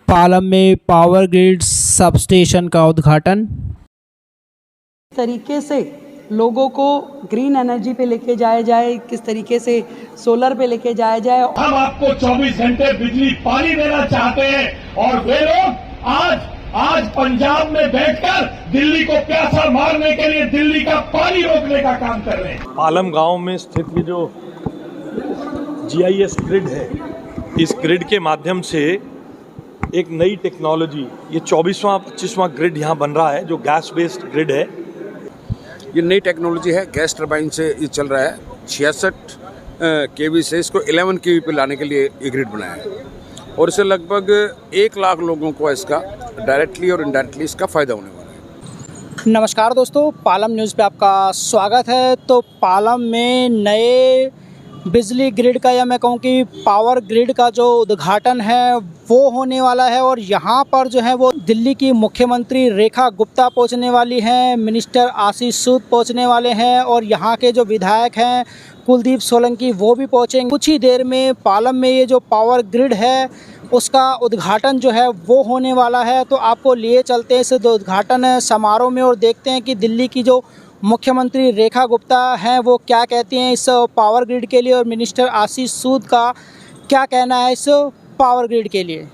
पालम में power grid sub station का उद्घाटन। तरीके से लोगों को ग्रीन एनर्जी पे लेके जाया जाए, किस तरीके से सोलर पे लेके जाया जाए। हम आपको 24 घंटे बिजली पानी देना चाहते हैं और वे लोग आज पंजाब में बैठकर दिल्ली को प्यासा मारने के लिए दिल्ली का पानी रोकने का काम कर रहे हैं। पालम गांव में स्थित ये जो GIS ग्रिड है, इस ग्रिड के माध्यम से एक नई टेक्नोलॉजी, ये 24वां ग्रिड यहाँ बन रहा है जो गैस बेस्ड ग्रिड है। ये नई टेक्नोलॉजी है, गैस टरबाइन से ये चल रहा है। 66 kV से इसको 11 kV पे लाने के लिए ये ग्रिड बनाया है और इससे लगभग 1 लाख लोगों को इसका डायरेक्टली और इनडायरेक्टली इसका फ़ायदा होने वाला है। नमस्कार दोस्तों, पालम न्यूज़ पे आपका स्वागत है। तो पालम में नए बिजली ग्रिड का, या मैं कहूँ कि पावर ग्रिड का जो उद्घाटन है वो होने वाला है और यहाँ पर जो है वो दिल्ली की मुख्यमंत्री रेखा गुप्ता पहुँचने वाली हैं, मिनिस्टर आशीष सूद पहुँचने वाले हैं और यहाँ के जो विधायक हैं कुलदीप सोलंकी वो भी पहुँचेंगे। कुछ ही देर में पालम में ये जो पावर ग्रिड है उसका उद्घाटन जो है वो होने वाला है। तो आपको लिए चलते हैं इस उद्घाटन समारोह में और देखते हैं कि दिल्ली की जो मुख्यमंत्री रेखा गुप्ता हैं वो क्या कहती हैं इस पावर ग्रिड के लिए और मिनिस्टर आशीष सूद का क्या कहना है इस पावर ग्रिड के लिए।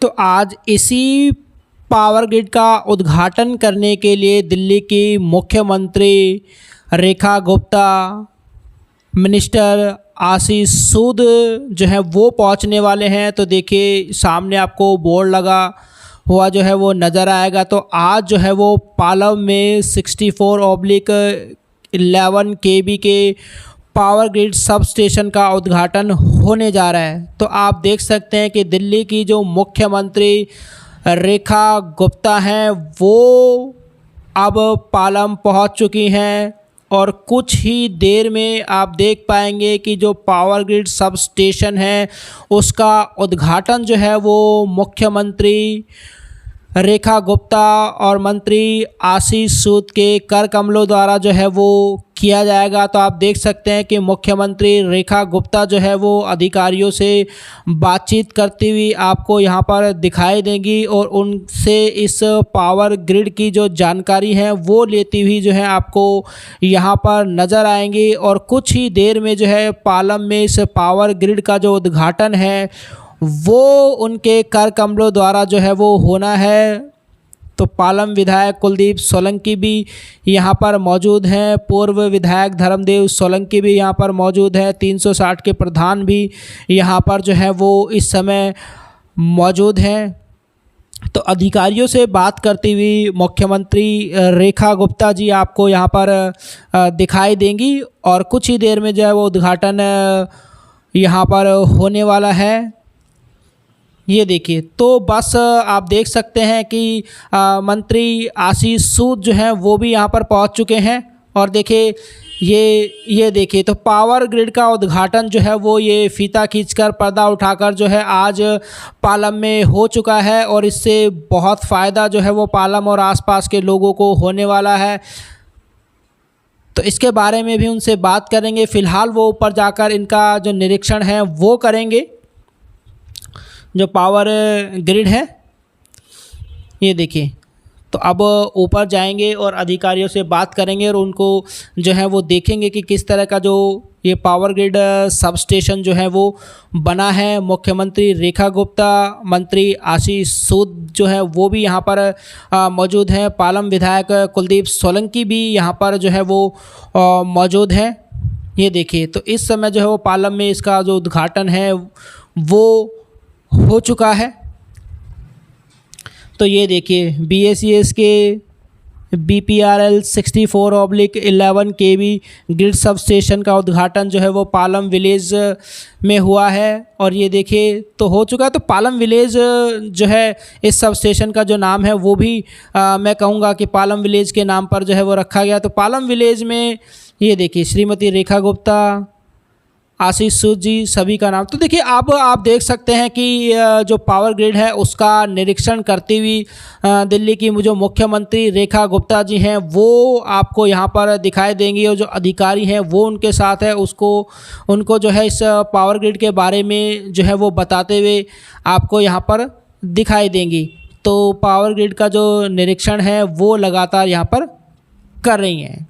तो आज इसी पावर ग्रिड का उद्घाटन करने के लिए दिल्ली की मुख्यमंत्री रेखा गुप्ता, मिनिस्टर आशीष सूद जो है वो पहुंचने वाले हैं। तो देखिए सामने आपको बोर्ड लगा हुआ जो है वो नज़र आएगा। तो आज जो है वो पालम में 64/11 kV के पावर ग्रिड सब स्टेशन का उद्घाटन होने जा रहा है। तो आप देख सकते हैं कि दिल्ली की जो मुख्यमंत्री रेखा गुप्ता हैं वो अब पालम पहुंच चुकी हैं और कुछ ही देर में आप देख पाएंगे कि जो पावर ग्रिड सब स्टेशन है उसका उद्घाटन जो है वो मुख्यमंत्री रेखा गुप्ता और मंत्री आशीष सूद के कर कमलों द्वारा जो है वो किया जाएगा। तो आप देख सकते हैं कि मुख्यमंत्री रेखा गुप्ता जो है वो अधिकारियों से बातचीत करती हुई आपको यहाँ पर दिखाई देंगी और उनसे इस पावर ग्रिड की जो जानकारी है वो लेती हुई जो है आपको यहाँ पर नज़र आएंगी। और कुछ ही देर में जो है पालम में इस पावर ग्रिड का जो उद्घाटन है वो उनके कर कमलों द्वारा जो है वो होना है। तो पालम विधायक कुलदीप सोलंकी भी यहाँ पर मौजूद हैं, पूर्व विधायक धर्मदेव सोलंकी भी यहाँ पर मौजूद है, 360 के प्रधान भी यहाँ पर जो है वो इस समय मौजूद हैं। तो अधिकारियों से बात करती हुई मुख्यमंत्री रेखा गुप्ता जी आपको यहाँ पर दिखाई देंगी और कुछ ही देर में जो है वो उद्घाटन यहाँ पर होने वाला है। ये देखिए, तो बस आप देख सकते हैं कि मंत्री आशीष सूद जो हैं वो भी यहाँ पर पहुँच चुके हैं और देखिए ये देखिए, तो पावर ग्रिड का उद्घाटन जो है वो ये फीता खींचकर, पर्दा उठाकर जो है आज पालम में हो चुका है और इससे बहुत फ़ायदा जो है वो पालम और आसपास के लोगों को होने वाला है। तो इसके बारे में भी उनसे बात करेंगे। फ़िलहाल वो ऊपर जाकर इनका जो निरीक्षण है वो करेंगे। जो पावर ग्रिड है ये देखिए, तो अब ऊपर जाएंगे और अधिकारियों से बात करेंगे और उनको जो है वो देखेंगे कि किस तरह का जो ये पावर ग्रिड सब स्टेशन जो है वो बना है। मुख्यमंत्री रेखा गुप्ता, मंत्री आशीष सूद जो है वो भी यहाँ पर मौजूद हैं। पालम विधायक कुलदीप सोलंकी भी यहाँ पर जो है वो मौजूद हैं। ये देखिए, तो इस समय जो है वो पालम में इसका जो उद्घाटन है वो हो चुका है। तो ये देखिए BACS के BPRL 64/11 kV grid sub station का उद्घाटन जो है वो पालम विलेज में हुआ है और ये देखिए तो हो चुका है। तो पालम विलेज जो है इस सब स्टेशन का जो नाम है वो भी मैं कहूँगा कि पालम विलेज के नाम पर जो है वो रखा गया। तो पालम विलेज में ये देखिए श्रीमती रेखा गुप्ता, आशीष सूद जी सभी का नाम। तो देखिए अब आप देख सकते हैं कि जो पावर ग्रिड है उसका निरीक्षण करती हुई दिल्ली की जो मुख्यमंत्री रेखा गुप्ता जी हैं वो आपको यहाँ पर दिखाई देंगी और जो अधिकारी हैं वो उनके साथ है उनको जो है इस पावर ग्रिड के बारे में जो है वो बताते हुए आपको यहाँ पर दिखाई देंगी। तो पावर ग्रिड का जो निरीक्षण है वो लगातार यहाँ पर कर रही हैं।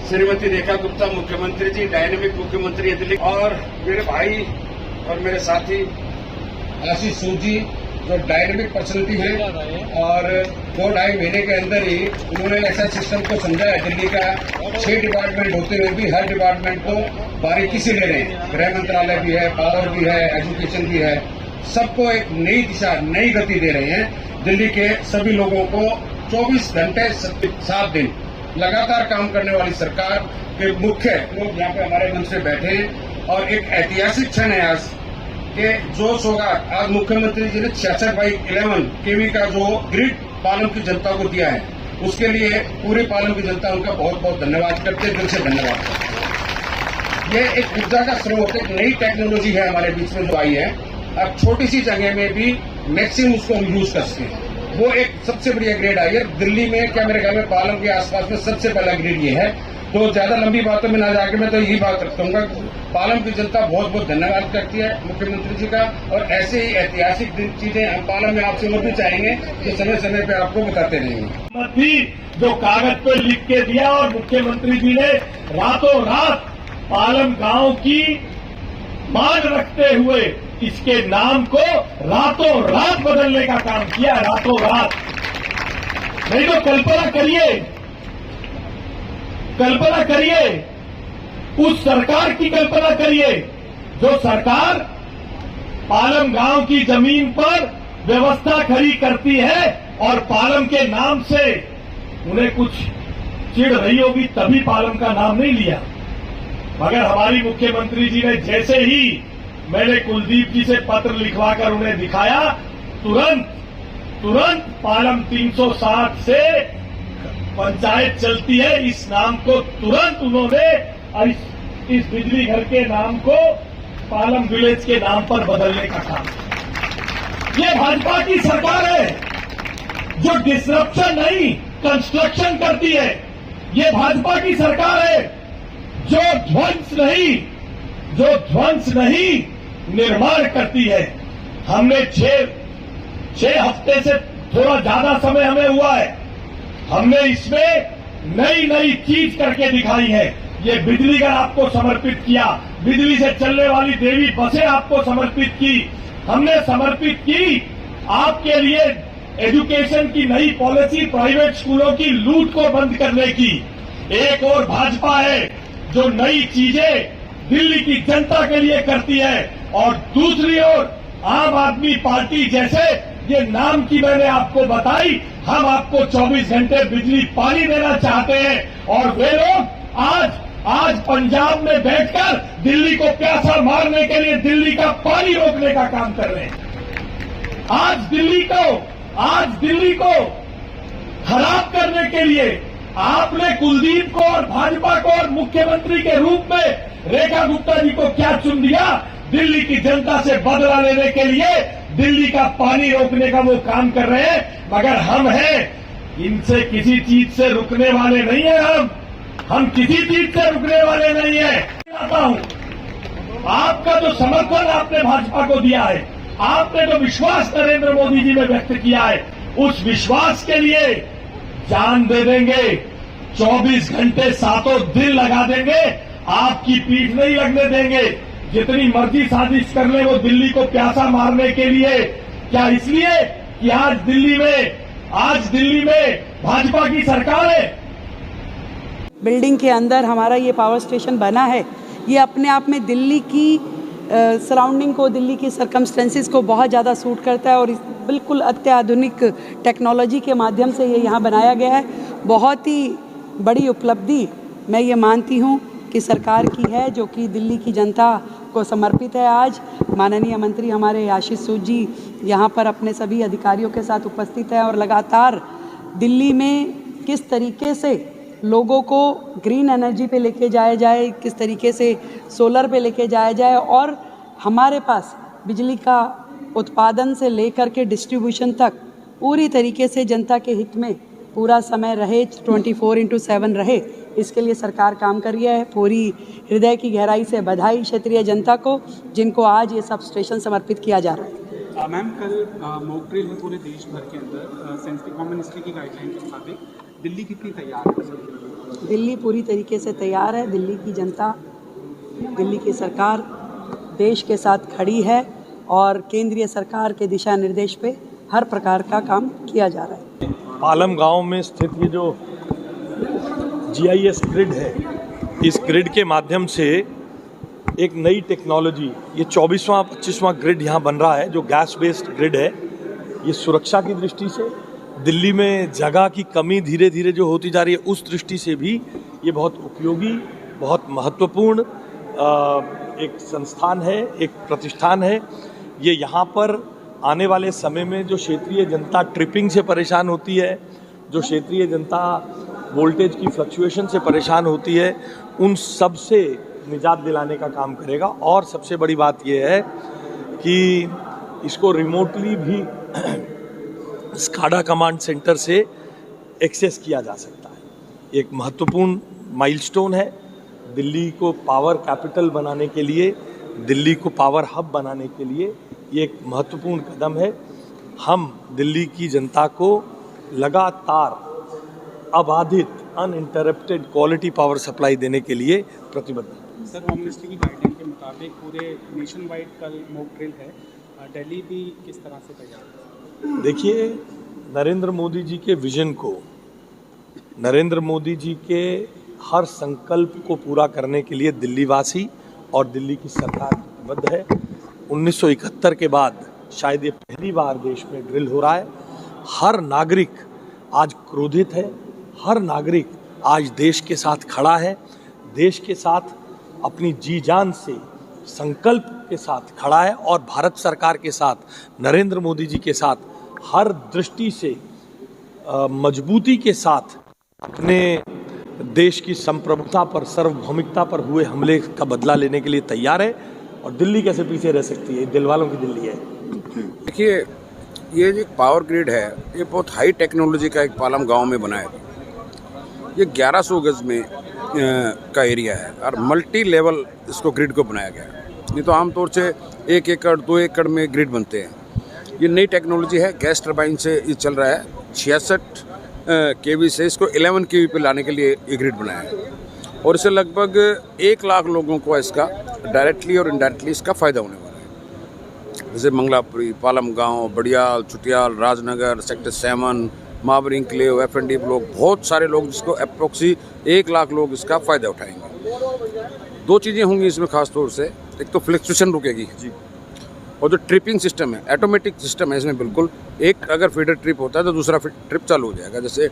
श्रीमती रेखा गुप्ता मुख्यमंत्री जी, डायनेमिक मुख्यमंत्री दिल्ली, और मेरे भाई और मेरे साथी आशीष सूद जी जो डायनेमिक पर्सनलिटी हैं, और 2-2.5 महीने के अंदर ही उन्होंने ऐसा सिस्टम को समझा है। दिल्ली का 6 डिपार्टमेंट होते हुए भी हर डिपार्टमेंट को बारीकी से ले रहे हैं। गृह मंत्रालय भी है, पावर भी है, एजुकेशन भी है, सबको एक नई दिशा, नई गति दे रहे हैं। दिल्ली के सभी लोगों को 24 घंटे 7 दिन लगातार काम करने वाली सरकार के मुख्य लोग यहाँ पे हमारे मंच में बैठे हैं, और एक ऐतिहासिक क्षण है आज के जोश होगा। आज मुख्यमंत्री जी ने 66/11 केवी का जो ग्रिड पालम की जनता को दिया है, उसके लिए पूरे पालम की जनता उनका बहुत बहुत धन्यवाद करते, दिल से धन्यवाद करते। ये एक ऊर्जा का स्रोत, एक नई टेक्नोलॉजी है हमारे बीच में जो आई है। अब छोटी सी जगह में भी मैक्सिमम उसको हम यूज कर सकते हैं। वो एक सबसे बढ़िया ग्रिड आई है दिल्ली में, क्या मेरे ख्याल में पालम के आसपास में सबसे पहला ग्रिड ये है। तो ज्यादा लंबी बातों में ना जाके मैं तो यही बात रखूंगा, पालम की जनता बहुत बहुत धन्यवाद करती है मुख्यमंत्री जी का, और ऐसे ही ऐतिहासिक चीजें हम पालम में आपसे और भी चाहेंगे तो समय समय पे आपको बताते रहेंगे। जो कागज पे लिख के दिया, और मुख्यमंत्री जी ने रातों रात पालम गांव की मांग रखते हुए इसके नाम को रातों रात बदलने का काम किया, रातों रात। नहीं तो कल्पना करिए उस सरकार की कल्पना करिए जो सरकार पालम गांव की जमीन पर व्यवस्था खड़ी करती है, और पालम के नाम से उन्हें कुछ चिढ़ रही होगी तभी पालम का नाम नहीं लिया। मगर हमारी मुख्यमंत्री जी ने जैसे ही मैंने कुलदीप जी से पत्र लिखवाकर उन्हें दिखाया, तुरंत पालम 360 से पंचायत चलती है, इस नाम को तुरंत उन्होंने इस बिजली घर के नाम को पालम विलेज के नाम पर बदलने का काम। ये भाजपा की सरकार है जो डिसरप्शन नहीं कंस्ट्रक्शन करती है। ये भाजपा की सरकार है जो ध्वंस नहीं निर्माण करती है। हमने 6 हफ्ते से थोड़ा ज्यादा समय हमें हुआ है, हमने इसमें नई चीज करके दिखाई है। ये बिजली घर आपको समर्पित किया, बिजली से चलने वाली देवी बसें आपको समर्पित की, हमने समर्पित की आपके लिए एजुकेशन की नई पॉलिसी, प्राइवेट स्कूलों की लूट को बंद करने की। एक और भाजपा है जो नई चीजें दिल्ली की जनता के लिए करती है, और दूसरी ओर आम आदमी पार्टी जैसे ये नाम की मैंने आपको बताई, हम आपको 24 घंटे बिजली पानी देना चाहते हैं, और वे लोग आज पंजाब में बैठकर दिल्ली को प्यासा मारने के लिए दिल्ली का पानी रोकने का काम कर रहे हैं। आज दिल्ली को खराब करने के लिए आपने कुलदीप को और भाजपा को और मुख्यमंत्री के रूप में रेखा गुप्ता जी को क्या चुन दिया? दिल्ली की जनता से बदला लेने के लिए दिल्ली का पानी रोकने का वो काम कर रहे हैं। मगर हम हैं, इनसे किसी चीज से रुकने वाले नहीं है। हम किसी चीज से रुकने वाले नहीं है। आता हूं, आपका जो समर्थन आपने भाजपा को दिया है, आपने जो विश्वास नरेंद्र मोदी जी में व्यक्त किया है, उस विश्वास के लिए जान दे देंगे, 24 घंटे 7 दिन लगा देंगे, आपकी पीठ नहीं लगने देंगे। जितनी मर्जी साजिश कर ले वो दिल्ली को प्यासा मारने के लिए, क्या इसलिए कि आज दिल्ली में भाजपा की सरकार है। बिल्डिंग के अंदर हमारा ये पावर स्टेशन बना है, ये अपने आप में दिल्ली की सराउंडिंग को, दिल्ली की सर्कमस्टेंसेस को बहुत ज़्यादा सूट करता है, और बिल्कुल अत्याधुनिक टेक्नोलॉजी के माध्यम से ये यहाँ बनाया गया है। बहुत ही बड़ी उपलब्धि मैं ये मानती हूँ कि सरकार की है, जो कि दिल्ली की जनता को समर्पित है। आज माननीय मंत्री हमारे आशीष सूद जी यहाँ पर अपने सभी अधिकारियों के साथ उपस्थित हैं, और लगातार दिल्ली में किस तरीके से लोगों को ग्रीन एनर्जी पे लेके जाया जाए, किस तरीके से सोलर पे लेके जाया जाए, और हमारे पास बिजली का उत्पादन से लेकर के डिस्ट्रीब्यूशन तक पूरी तरीके से जनता के हित में पूरा समय रहे, 24/7 रहे, इसके लिए सरकार काम कर रही है। पूरी हृदय की गहराई से बधाई क्षेत्रीय जनता को, जिनको आज ये सब स्टेशन समर्पित किया जा रहा है। मैम कल मॉक ड्रिल है पूरे देश भर के अंदर सेंसिटिव होम मिनिस्ट्री की गाइडलाइन के मुताबिक। दिल्ली कितनी तैयार है? दिल्ली पूरी तरीके से तैयार है। दिल्ली की जनता, दिल्ली की सरकार देश के साथ खड़ी है और केंद्रीय सरकार के दिशा निर्देश पे हर प्रकार का काम किया जा रहा है। पालम गांव में स्थित ये जो GIS ग्रिड है, इस ग्रिड के माध्यम से एक नई टेक्नोलॉजी, ये 24वां ग्रिड यहाँ बन रहा है जो गैस बेस्ड ग्रिड है। ये सुरक्षा की दृष्टि से, दिल्ली में जगह की कमी धीरे धीरे जो होती जा रही है उस दृष्टि से भी ये बहुत उपयोगी, बहुत महत्वपूर्ण एक संस्थान है, एक प्रतिष्ठान है। ये यहाँ पर आने वाले समय में जो क्षेत्रीय जनता ट्रिपिंग से परेशान होती है, जो क्षेत्रीय जनता वोल्टेज की फ्लक्चुएशन से परेशान होती है, उन सब से निजात दिलाने का काम करेगा। और सबसे बड़ी बात यह है कि इसको रिमोटली भी स्काडा कमांड सेंटर से एक्सेस किया जा सकता है। एक महत्वपूर्ण माइलस्टोन है दिल्ली को पावर कैपिटल बनाने के लिए, दिल्ली को पावर हब बनाने के लिए ये एक महत्वपूर्ण कदम है। हम दिल्ली की जनता को लगातार अबाधित अनइंटरप्टेड क्वालिटी पावर सप्लाई देने के लिए प्रतिबद्ध है। सर, होम मिनिस्ट्री की गाइडलाइन के मुताबिक पूरे नेशन वाइड कल मॉक ड्रिल है, दिल्ली भी किस तरह से तैयार है? देखिए, नरेंद्र मोदी जी के विजन को, नरेंद्र मोदी जी के हर संकल्प को पूरा करने के लिए दिल्ली वासी और दिल्ली की सरकार प्रतिबद्ध है। 1971 के बाद शायद ये पहली बार देश में ड्रिल हो रहा है। हर नागरिक आज क्रोधित है, हर नागरिक आज देश के साथ खड़ा है, देश के साथ अपनी जी जान से संकल्प के साथ खड़ा है और भारत सरकार के साथ, नरेंद्र मोदी जी के साथ हर दृष्टि से मजबूती के साथ अपने देश की संप्रभुता पर, सार्वभौमिकता पर हुए हमले का बदला लेने के लिए तैयार है। और दिल्ली कैसे पीछे रह सकती है? दिल वालों की दिल्ली है। देखिए, ये जो पावर ग्रिड है ये बहुत हाई टेक्नोलॉजी का एक पालम गांव में बना है। ये 1100 गज में का एरिया है और मल्टी लेवल इसको ग्रिड को बनाया गया है। नहीं तो आमतौर से 1 एकड़ 2 एकड़ में ग्रिड बनते हैं। ये नई टेक्नोलॉजी है, गैस टरबाइन से ये चल रहा है। 66 kV से इसको 11 kV पे लाने के लिए ये ग्रिड बनाया है और इससे लगभग 1 लाख लोगों को इसका डायरेक्टली और इनडायरेक्टली इसका फ़ायदा होने वाला है। जैसे मंगलापुरी, पालम गांव, बड़ियाल, चुटियाल, राजनगर, सेक्टर 7, महावर इंक्लेव, FND ब्लॉक, बहुत सारे लोग जिसको अप्रोक्सी 1 लाख लोग इसका फ़ायदा उठाएंगे। 2 चीज़ें होंगी इसमें खास तौर से, एक तो फ्लक्चुएशन रुकेगी जी, और जो ट्रिपिंग सिस्टम है, ऑटोमेटिक सिस्टम है इसमें बिल्कुल। एक अगर फीडर ट्रिप होता है तो दूसरा ट्रिप चालू हो जाएगा। जैसे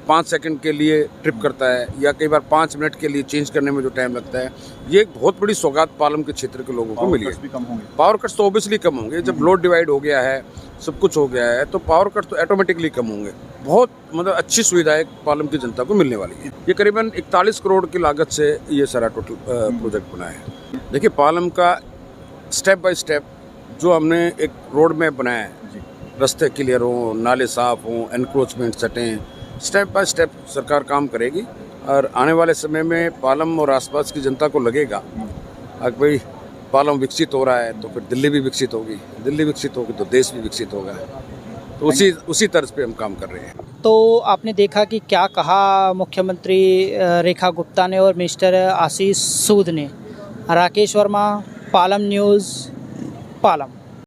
5 सेकंड के लिए ट्रिप करता है या कई बार 5 मिनट के लिए चेंज करने में जो टाइम लगता है, ये एक बहुत बड़ी सौगात पालम के क्षेत्र के लोगों को मिली है। पावर कट्स तो ऑब्वियसली कम होंगे, जब लोड डिवाइड हो गया है, सब कुछ हो गया है, तो पावर कट तो ऑटोमेटिकली कम होंगे। बहुत मतलब अच्छी सुविधा है पालम की जनता को मिलने वाली है। ये करीबन 41 करोड़ की लागत से ये सारा टोटल प्रोजेक्ट बना है। देखिए, पालम का स्टेप बाय स्टेप जो हमने एक रोड मैप बनाया है, रास्ते क्लियर हो, नाले साफ हों, एनक्रोचमेंट सटें, स्टेप बाय स्टेप सरकार काम करेगी। और आने वाले समय में पालम और आसपास की जनता को लगेगा अगर भाई पालम विकसित हो रहा है तो फिर दिल्ली भी विकसित होगी, दिल्ली विकसित होगी तो देश भी विकसित होगा। तो उसी तर्ज पे हम काम कर रहे हैं। तो आपने देखा कि क्या कहा मुख्यमंत्री रेखा गुप्ता ने और मिनिस्टर आशीष सूद ने। राकेश वर्मा, पालम न्यूज़, पालम।